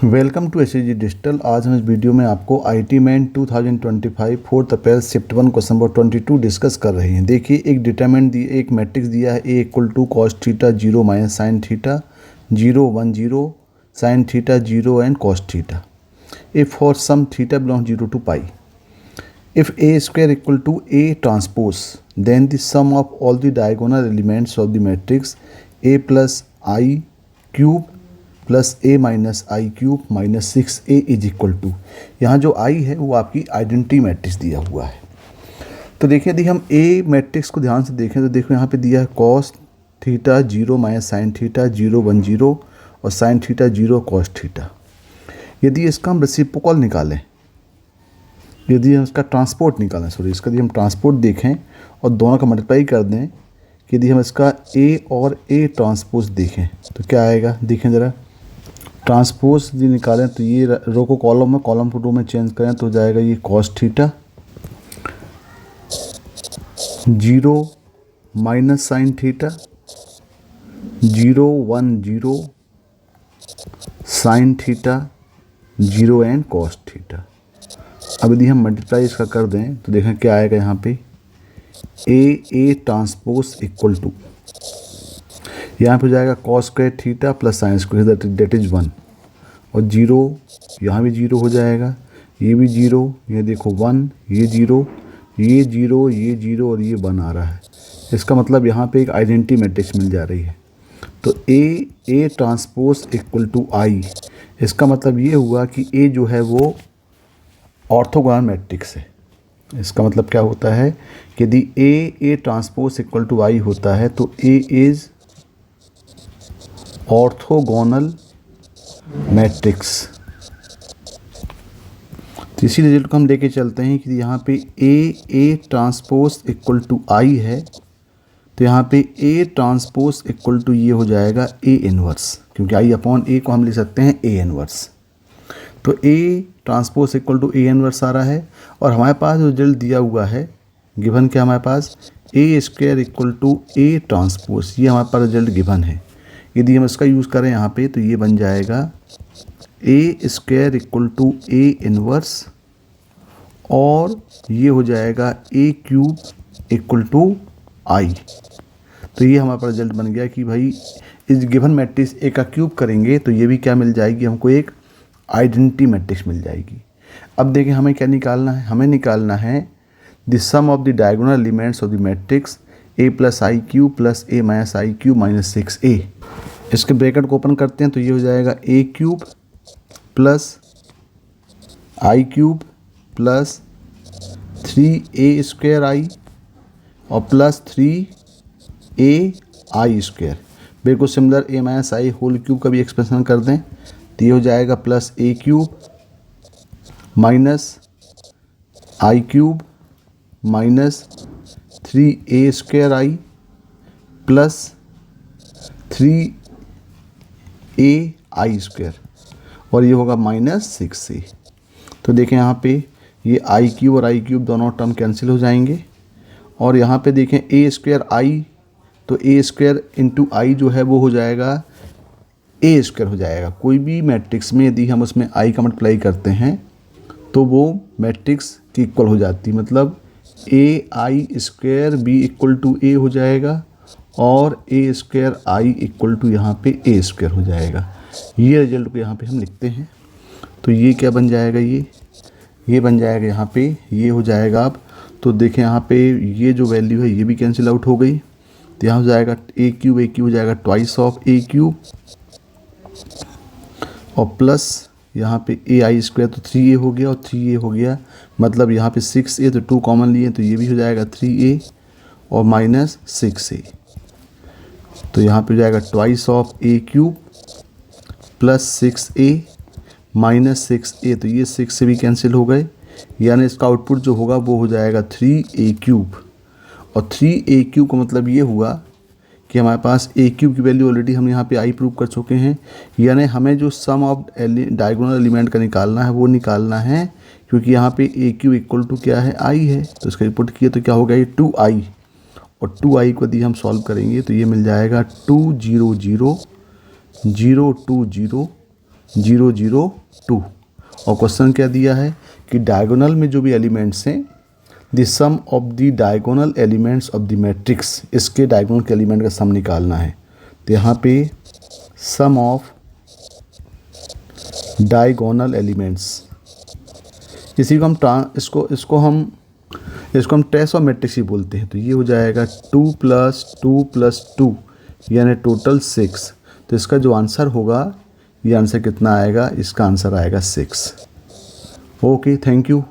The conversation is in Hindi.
Welcome to SSG digital. आज हम इस वीडियो में आपको IT man 2025 4th April shift 1 question number 22 discuss कर रहे हैं। देखिए, एक डिटरमिनेंट दी एक मैट्रिक्स दिया है A equal to cos theta 0 minus sine theta 0 1 0 sine theta 0 and cos theta if for some theta belong 0 to pi. If a square equal to a transpose, then the sum of all the diagonal elements of the matrix a plus I cube plus a minus I cube minus 6a is equal to, यहाँ जो i है वो आपकी आइडेंटिटी मैट्रिक्स दिया हुआ है। तो देखिए, यदि हम a मैट्रिक्स को ध्यान से देखें तो देखो यहाँ पे दिया है cos theta 0 minus sine theta 0 1 0 और साइन थीटा 0 कॉस थीटा। यदि इसका हम रेसिप्रोकल निकालें, यदि हम इसका ट्रांसपोर्ट निकालें, इसका यदि हम ट्रांसपोर्ट देखें और दोनों का मल्टीप्लाई कर दें, कि यदि हम इसका a और a ट्रांसपोज देखें तो क्या आएगा। देखें ज़रा, ट्रांसपोज यदि निकालें तो ये रो को कॉलम में, कॉलम को रो में चेंज करें तो हो जाएगा ये cos theta 0 minus sine theta 0 1 0 sine theta 0 and cos theta. अब यदि हम मल्टीप्लाई इसका कर दें तो देखें क्या आएगा। यहाँ पे ए ट्रांसपोज इक्वल टू, यहाँ पे हो जाएगा cos square theta plus sine square that is 1 और 0, यहाँ भी 0 हो जाएगा, ये भी 0, ये देखो 1, ये 0, ये 0, ये 0 और ये 1 आ रहा है। इसका मतलब यहाँ पे एक आइडेंटिटी मैट्रिक्स मिल जा रही है। तो ए ट्रांसपोज इक्वल टू आई, इसका मतलब ये हुआ कि ए जो है वो ऑर्थोगोनल मैट्रिक्स है। इसका मतलब क्या होता है कि यदि ए ट्रांसपोज इक्वल टू आई होता है तो ए इज ऑर्थोगोनल मैट्रिक्स। तो इसी रिजल्ट को हम लेके चलते हैं कि यहाँ पे ए ट्रांसपोज इक्वल टू आई है, तो यहाँ पे ए ट्रांसपोज इक्वल टू ये हो जाएगा ए इनवर्स, क्योंकि आई अपॉन ए को हम लिख सकते हैं ए इनवर्स। तो A transpose equal to A inverse आ रहा है और हमारे पास जो रिजल्ट दिया हुआ है गिवन क्या हमारे पास A square equal to A transpose, ये हमारे पास रिजल्ट गिवन है। यदि हम इसका यूज़ करें यहाँ पे तो ये बन जाएगा A square equal to A inverse और ये हो जाएगा A cube equal to I. तो ये हमारे पास रिजल्ट बन गया कि भाई इस गिवन मैट्रिक्स ए का क्यूब करेंगे तो ये भी क्या मिल जाएगी, हमको एक आइडेंटिटी मैट्रिक्स मिल जाएगी। अब देखें हमें क्या निकालना है, हमें निकालना है the sum of the diagonal elements of the matrix A plus I cube plus A minus I cube minus 6a। इसके ब्रैकेट को ओपन करते हैं तो ये हो जाएगा A cube plus I cube plus 3a square आई और प्लस 3a आई स्क्वायर। बिल्कुल सिमिलर ए माइनस आई होल क्यूब का भी एक्सप्रेशन कर दें तो ये हो जाएगा plus A cube minus I cube minus 3a square I plus 3a I square और ये होगा माइनस 6a। तो देखें यहाँ पे ये आई क्यूब और आई क्यूब दोनों टर्म कैंसिल हो जाएंगे और यहाँ पे देखें ए स्क्वायर आई, तो ए स्क्वायर इंटू आई जो है वो हो जाएगा ए स्क्वायर हो जाएगा। कोई भी मैट्रिक्स में यदि हम उसमें आई का मल्टीप्लाई करते हैं तो वो मैट्रिक्स की इक्वल हो जाती है, मतलब ए आई स्क्वायर बी इक्वल टू ए हो जाएगा और ए स्क्वायर आई इक्वल टू यहाँ पे ए स्क्वायर हो जाएगा। ये रिजल्ट को यहाँ पे हम लिखते हैं तो ये क्या बन जाएगा, ये बन जाएगा यहाँ पे, ये हो जाएगा। अब तो देखें यहाँ पे ये जो वैल्यू है ये भी कैंसिल आउट हो गई, तो यहाँ हो जाएगा ए क्यूब हो जाएगा ट्वाइस ऑफ ए क्यूब और प्लस यहाँ पे ए आई स्क्वायर तो 3a हो गया और 3a हो गया, मतलब यहाँ पे 6a तो 2 कॉमन लिए तो ये भी हो जाएगा 3a और माइनस 6a। तो यहाँ पे हो जाएगा twice of A cube plus 6a minus 6a, तो ये 6 से भी कैंसिल हो गए, यानी इसका आउटपुट जो होगा वो हो जाएगा 3a क्यूब। और 3a क्यूब का मतलब ये हुआ कि हमारे पास ए क्यूब की वैल्यू ऑलरेडी हम यहाँ पे आई प्रूव कर चुके हैं, यानी हमें जो सम ऑफ डायगोनल एलिमेंट का निकालना है वो निकालना है, क्योंकि यहाँ पे ए क्यूब इक्वल टू क्या है, आई है। तो इसका इनपुट किया तो क्या होगा, ये 2i और 2i को यदि हम सॉल्व करेंगे तो ये मिल जाएगा 2 0 0 0 2 0 0 0 2। और क्वेश्चन क्या दिया है कि डायगोनल में जो भी एलिमेंट्स हैं, the sum of the diagonal elements of the matrix, इसके डायगोनल के एलिमेंट का सम निकालना है। तो यहाँ पे सम ऑफ डायगोनल एलिमेंट्स, इसी को हम इसको हम ट्रेस ऑफ मैट्रिक्स ही बोलते हैं। तो ये हो जाएगा 2 + 2 + 2 यानी टोटल 6। तो इसका जो आंसर होगा, ये आंसर कितना आएगा, इसका आंसर आएगा 6। Okay, thank you.